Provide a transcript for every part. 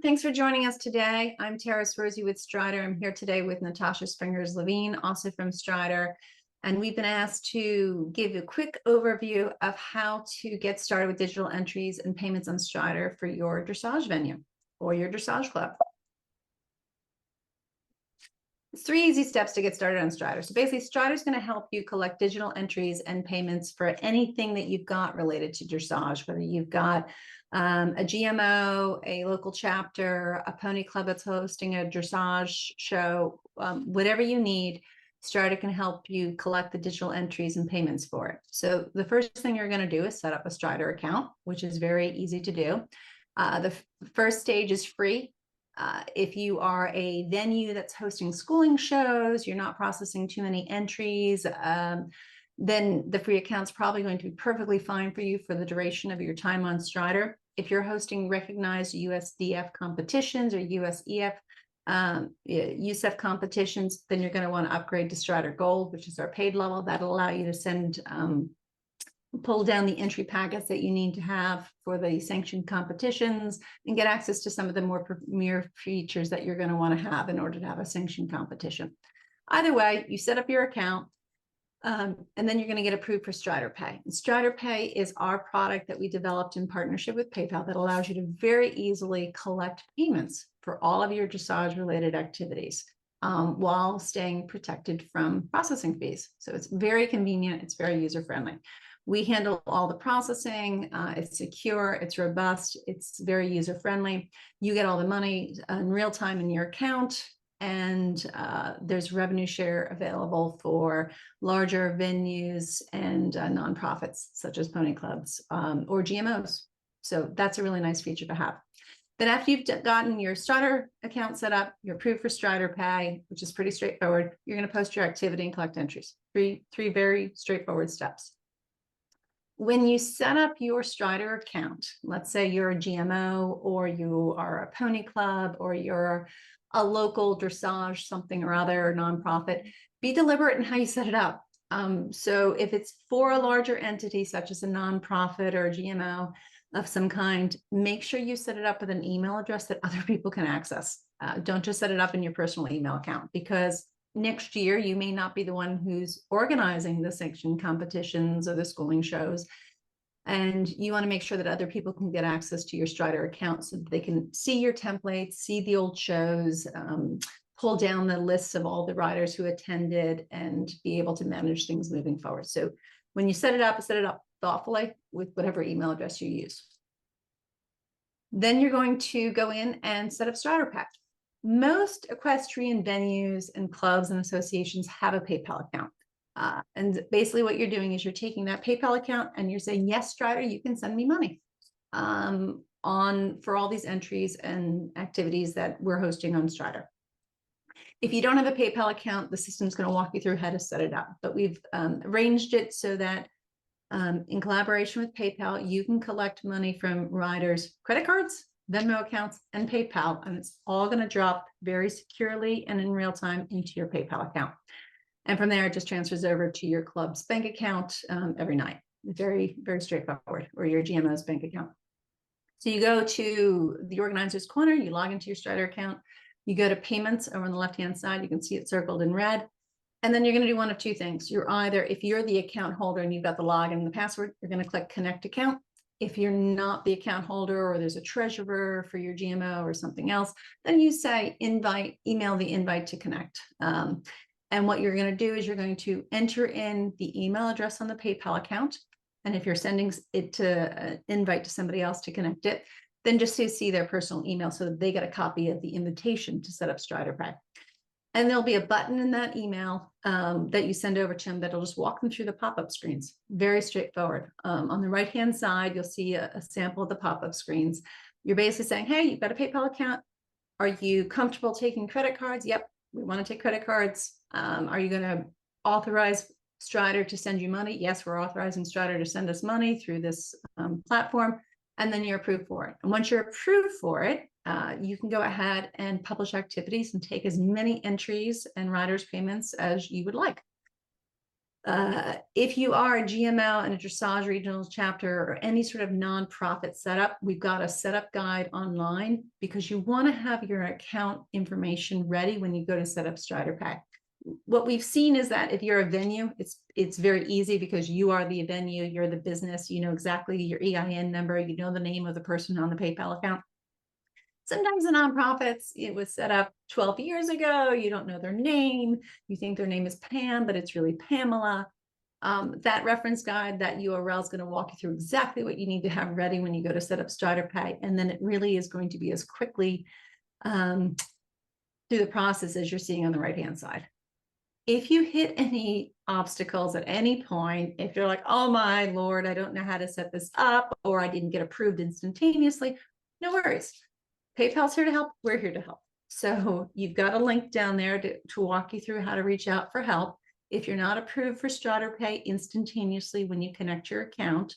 Thanks for joining us today. I'm Tara Swersey with Strider. I'm here today with Natasha Springers-Levine, also from Strider. And we've been asked to give a quick overview of how to get started with digital entries and payments on Strider for your dressage venue or your dressage club. It's 3 easy steps to get started on Strider. So basically, Strider is going to help you collect digital entries and payments for anything that you've got related to dressage, whether you've got a GMO, a local chapter, a pony club that's hosting a dressage show, whatever you need, Strider can help you collect the digital entries and payments for it. So the first thing you're going to do is set up a Strider account, which is very easy to do. The first stage is free. If you are a venue that's hosting schooling shows, you're not processing too many entries, then the free account's probably going to be perfectly fine for you for the duration of your time on Strider. If you're hosting recognized USDF competitions or USEF, USEF competitions, then you're going to want to upgrade to Strider Gold, which is our paid level. That'll allow you to send pull down the entry packets that you need to have for the sanctioned competitions and get access to some of the more premier features that you're going to want to have in order to have a sanctioned competition. Either way, you set up your account and then you're going to get approved for Strider Pay. And Strider Pay is our product that we developed in partnership with PayPal that allows you to very easily collect payments for all of your dressage related activities while staying protected from processing fees. So it's very convenient. It's very user friendly. We handle all the processing. It's secure, it's robust, it's very user-friendly. You get all the money in real time in your account, and there's revenue share available for larger venues and nonprofits such as pony clubs or GMOs. So that's a really nice feature to have. Then after you've gotten your Strider account set up, you're approved for Strider Pay, which is pretty straightforward. You're going to post your activity and collect entries. Three very straightforward steps. When you set up your Strider account, let's say you're a GMO or you are a pony club or you're a local dressage something or other nonprofit, be deliberate in how you set it up. So if it's for a larger entity such as a nonprofit or a GMO of some kind, make sure you set it up with an email address that other people can access. Don't just set it up in your personal email account, because next year, you may not be the one who's organizing the sanctioned competitions or the schooling shows. And you want to make sure that other people can get access to your Strider account so that they can see your templates, see the old shows, pull down the lists of all the riders who attended and be able to manage things moving forward. So when you set it up thoughtfully with whatever email address you use. Then you're going to go in and set up Strider Pay. Most equestrian venues and clubs and associations have a PayPal account. And basically what you're doing is you're taking that PayPal account and you're saying, yes, Strider, you can send me money for all these entries and activities that we're hosting on Strider. If you don't have a PayPal account, the system's going to walk you through how to set it up. But we've arranged it so that in collaboration with PayPal, you can collect money from riders' credit cards, Venmo accounts, and PayPal, and it's all going to drop very securely and in real time into your PayPal account. And from there, it just transfers over to your club's bank account every night. Very, very straightforward, or your GMO's bank account. So you go to the organizer's corner, you log into your Strider account, you go to payments over on the left-hand side, you can see it circled in red. And then you're going to do one of two things. You're either, if you're the account holder and you've got the login and the password, you're going to click Connect Account. If you're not the account holder or there's a treasurer for your GMO or something else, then you say email the invite to connect. And what you're going to do is you're going to enter in the email address on the PayPal account. And if you're sending it to invite to somebody else to connect it, then just to see their personal email so that they get a copy of the invitation to set up Strider Pay. And there'll be a button in that email that you send over to them that'll just walk them through the pop-up screens. Very straightforward. On the right-hand side, you'll see a sample of the pop-up screens. You're basically saying, hey, you've got a PayPal account. Are you comfortable taking credit cards? Yep, we want to take credit cards. Are you going to authorize Strider to send you money? Yes, we're authorizing Strider to send us money through this platform. And then you're approved for it. And once you're approved for it, you can go ahead and publish activities and take as many entries and riders payments as you would like. If you are a GMO and a dressage regional chapter or any sort of nonprofit setup, we've got a setup guide online because you want to have your account information ready when you go to set up StriderPay. What we've seen is that if you're a venue, it's very easy because you are the venue, you're the business, you know exactly your EIN number, you know the name of the person on the PayPal account. Sometimes the nonprofits, it was set up 12 years ago. You don't know their name. You think their name is Pam, but it's really Pamela. That reference guide, that URL is going to walk you through exactly what you need to have ready when you go to set up StriderPay. And then it really is going to be as quickly through the process as you're seeing on the right-hand side. If you hit any obstacles at any point, if you're like, oh my Lord, I don't know how to set this up, or I didn't get approved instantaneously, no worries. PayPal's here to help. We're here to help. So you've got a link down there to walk you through how to reach out for help. If you're not approved for StriderPay instantaneously when you connect your account,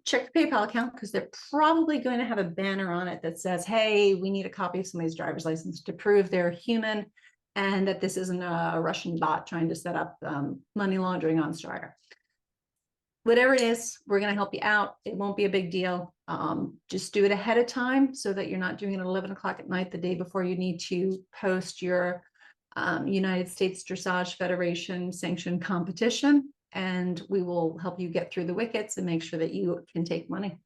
check the PayPal account because they're probably going to have a banner on it that says, hey, we need a copy of somebody's driver's license to prove they're human and that this isn't a Russian bot trying to set up money laundering on Strider. Whatever it is, we're going to help you out. It won't be a big deal. Just do it ahead of time so that you're not doing it at 11 o'clock at night the day before you need to post your United States Dressage Federation sanctioned competition. And we will help you get through the wickets and make sure that you can take money.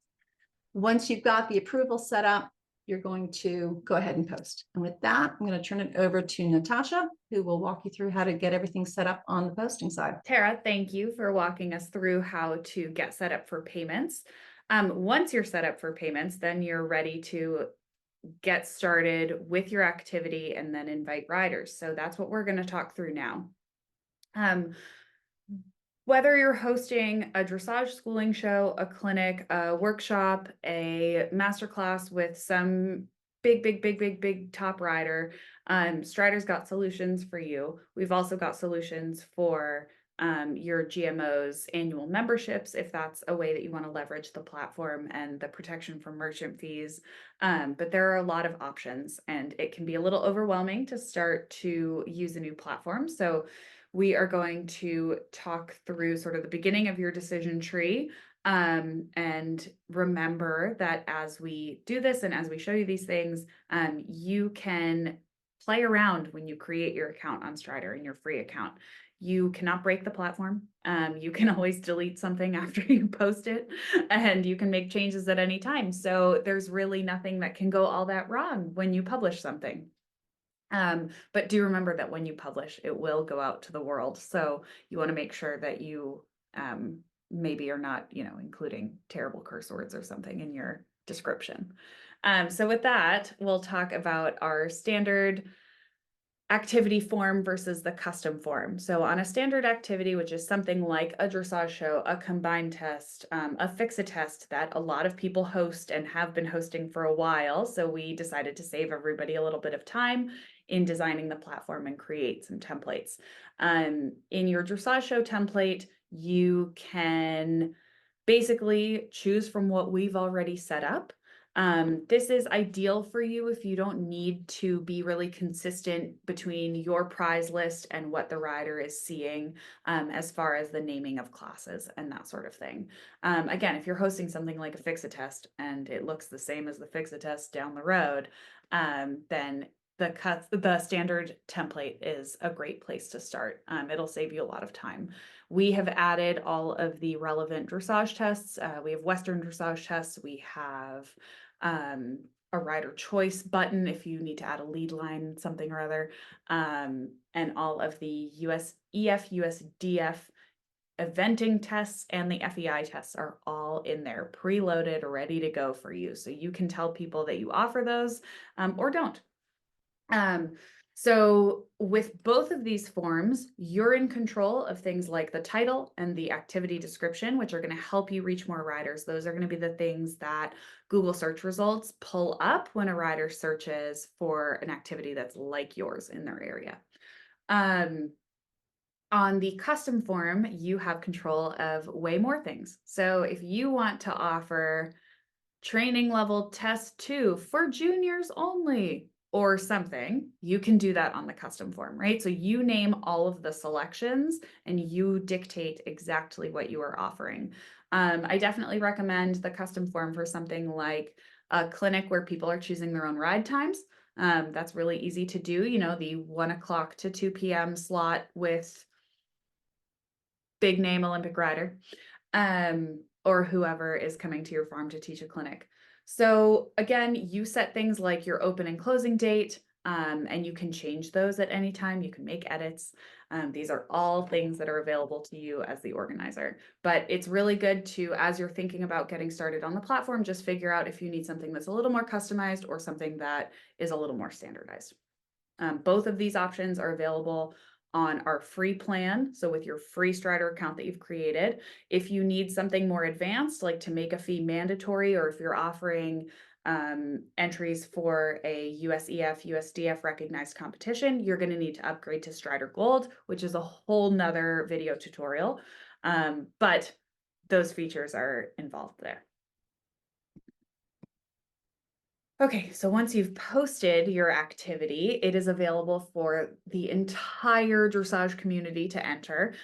Once you've got the approval set up, you're going to go ahead and post. And with that, I'm going to turn it over to Natasha, who will walk you through how to get everything set up on the posting side. Tara, thank you for walking us through how to get set up for payments. Once you're set up for payments, then you're ready to get started with your activity and then invite riders. So that's what we're going to talk through now. Whether you're hosting a dressage schooling show, a clinic, a workshop, a masterclass with some big top rider, Strider's got solutions for you. We've also got solutions for your GMO's annual memberships, if that's a way that you want to leverage the platform and the protection from merchant fees. But there are a lot of options and it can be a little overwhelming to start to use a new platform. So we are going to talk through sort of the beginning of your decision tree. And remember that as we do this and as we show you these things, you can play around when you create your account on Strider in your free account. You cannot break the platform. You can always delete something after you post it, and you can make changes at any time. So there's really nothing that can go all that wrong when you publish something. But do remember that when you publish, it will go out to the world. So you want to make sure that you maybe are not, including terrible curse words or something in your description. So with that, we'll talk about our standard activity form versus the custom form. So on a standard activity, which is something like a dressage show, a combined test, a fix-a-test that a lot of people host and have been hosting for a while. So we decided to save everybody a little bit of time in designing the platform and create some templates. In your dressage show template, you can basically choose from what we've already set up. This is ideal for you if you don't need to be really consistent between your prize list and what the rider is seeing as far as the naming of classes and that sort of thing. Again, if you're hosting something like a fix-a-test and it looks the same as the fix-a-test down the road, then the standard template is a great place to start. It'll save you a lot of time. We have added all of the relevant dressage tests. We have Western dressage tests. We have a rider choice button if you need to add a lead line, something or other, and all of the USEF, USDF eventing tests and the FEI tests are all in there, preloaded, ready to go for you. So you can tell people that you offer those or don't. So with both of these forms, you're in control of things like the title and the activity description, which are going to help you reach more riders. Those are going to be the things that Google search results pull up when a rider searches for an activity that's like yours in their area. On the custom form, you have control of way more things. So if you want to offer training level test 2 for juniors only, or something, you can do that on the custom form, right? So you name all of the selections and you dictate exactly what you are offering. I definitely recommend the custom form for something like a clinic where people are choosing their own ride times. That's really easy to do, you know, the 1 o'clock to 2 p.m. slot with big name Olympic rider, or whoever is coming to your farm to teach a clinic. So again, you set things like your open and closing date, and you can change those at any time. You can make edits. These are all things that are available to you as the organizer. But it's really good to, as you're thinking about getting started on the platform, just figure out if you need something that's a little more customized or something that is a little more standardized. Both of these options are available on our free plan. So with your free Strider account that you've created, if you need something more advanced, like to make a fee mandatory, or if you're offering entries for a USEF, USDF recognized competition, you're going to need to upgrade to Strider Gold, which is a whole nother video tutorial. But those features are involved there. Okay, so once you've posted your activity, it is available for the entire dressage community to enter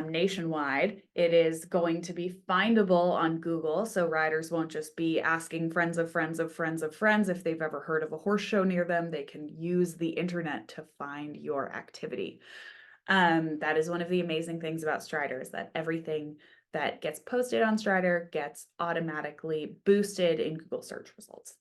nationwide. It is going to be findable on Google, so riders won't just be asking friends of friends of friends of friends if they've ever heard of a horse show near them. They can use the internet to find your activity. That is one of the amazing things about Strider, is that everything that gets posted on Strider gets automatically boosted in Google search results.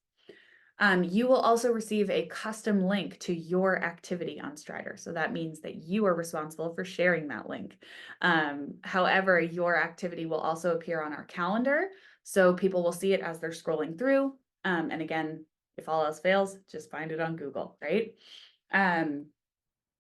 You will also receive a custom link to your activity on Strider. So that means that you are responsible for sharing that link. However, your activity will also appear on our calendar. So people will see it as they're scrolling through. And again, if all else fails, just find it on Google, right?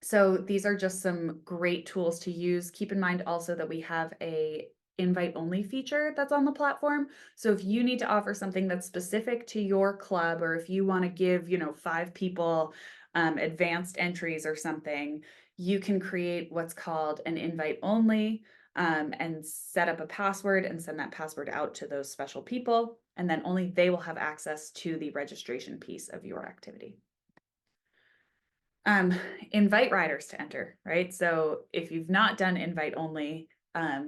So these are just some great tools to use. Keep in mind also that we have a invite only feature that's on the platform. So if you need to offer something that's specific to your club, or if you want to give, 5 people advanced entries or something, you can create what's called an invite only, and set up a password and send that password out to those special people. And then only they will have access to the registration piece of your activity. Invite riders to enter, right? So if you've not done invite only,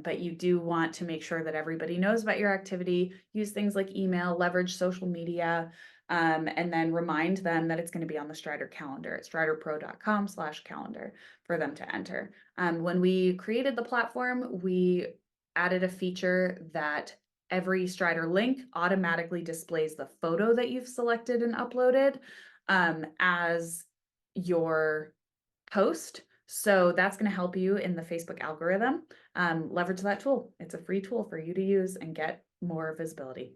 but you do want to make sure that everybody knows about your activity, use things like email, leverage social media, and then remind them that it's going to be on the Strider calendar at striderpro.com/calendar for them to enter. When we created the platform, we added a feature that every Strider link automatically displays the photo that you've selected and uploaded as your post. So that's going to help you in the Facebook algorithm. Leverage that tool. It's a free tool for you to use and get more visibility.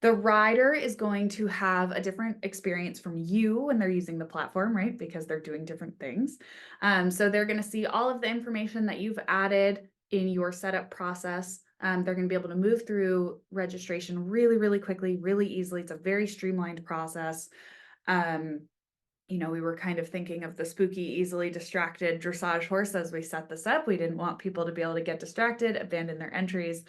The rider is going to have a different experience from you when they're using the platform, right? Because they're doing different things. So they're going to see all of the information that you've added in your setup process. They're going to be able to move through registration really, really quickly, really easily. It's a very streamlined process. We were kind of thinking of the spooky, easily distracted dressage horse as we set this up. We didn't want people to be able to get distracted, abandon their entries,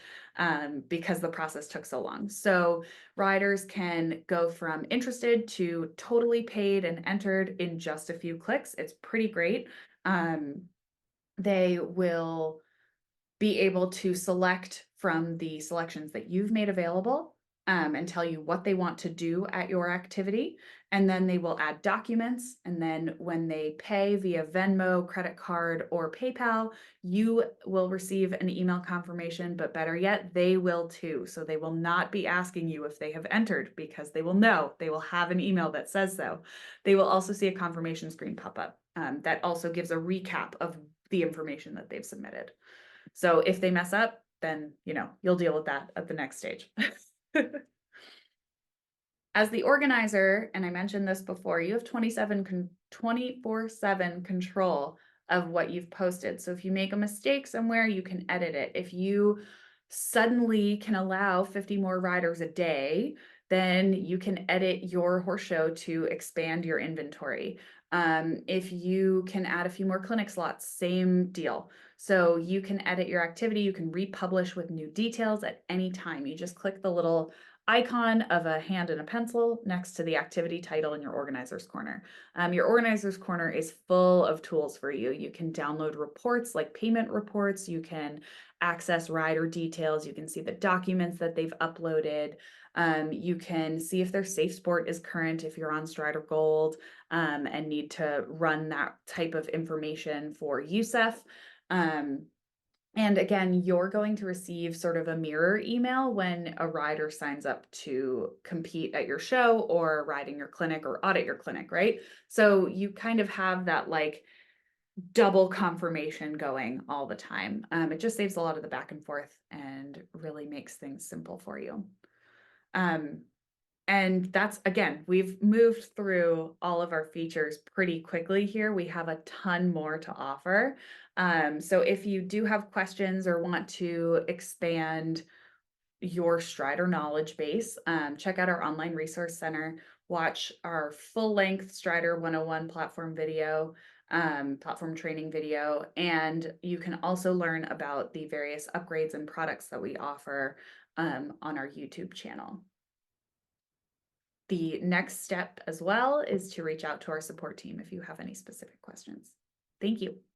because the process took so long. So riders can go from interested to totally paid and entered in just a few clicks. It's pretty great. They will be able to select from the selections that you've made available, and tell you what they want to do at your activity. And then they will add documents. And then when they pay via Venmo, credit card, or PayPal, you will receive an email confirmation, but better yet, they will too. So they will not be asking you if they have entered, because they will know. They will have an email that says so. They will also see a confirmation screen pop up that also gives a recap of the information that they've submitted. So if they mess up, then, you'll deal with that at the next stage. As the organizer, and I mentioned this before, you have 24/7 control of what you've posted. So if you make a mistake somewhere, you can edit it. If you suddenly can allow 50 more riders a day, then you can edit your horse show to expand your inventory. If you can add a few more clinic slots, same deal. So you can edit your activity, you can republish with new details at any time. You just click the little icon of a hand and a pencil next to the activity title in your organizer's corner. Your organizer's corner is full of tools for you. You can download reports like payment reports. You can access rider details. You can see the documents that they've uploaded. You can see if their safe sport is current if you're on Strider Gold and need to run that type of information for USEF. And again, you're going to receive sort of a mirror email when a rider signs up to compete at your show or ride in your clinic or audit your clinic, right? So you kind of have that like double confirmation going all the time. It just saves a lot of the back and forth and really makes things simple for you. And that's, again, we've moved through all of our features pretty quickly here. We have a ton more to offer. So if you do have questions or want to expand your Strider knowledge base, check out our online resource center, watch our full-length Strider 101 platform video, platform training video, and you can also learn about the various upgrades and products that we offer on our YouTube channel. The next step as well is to reach out to our support team if you have any specific questions. Thank you.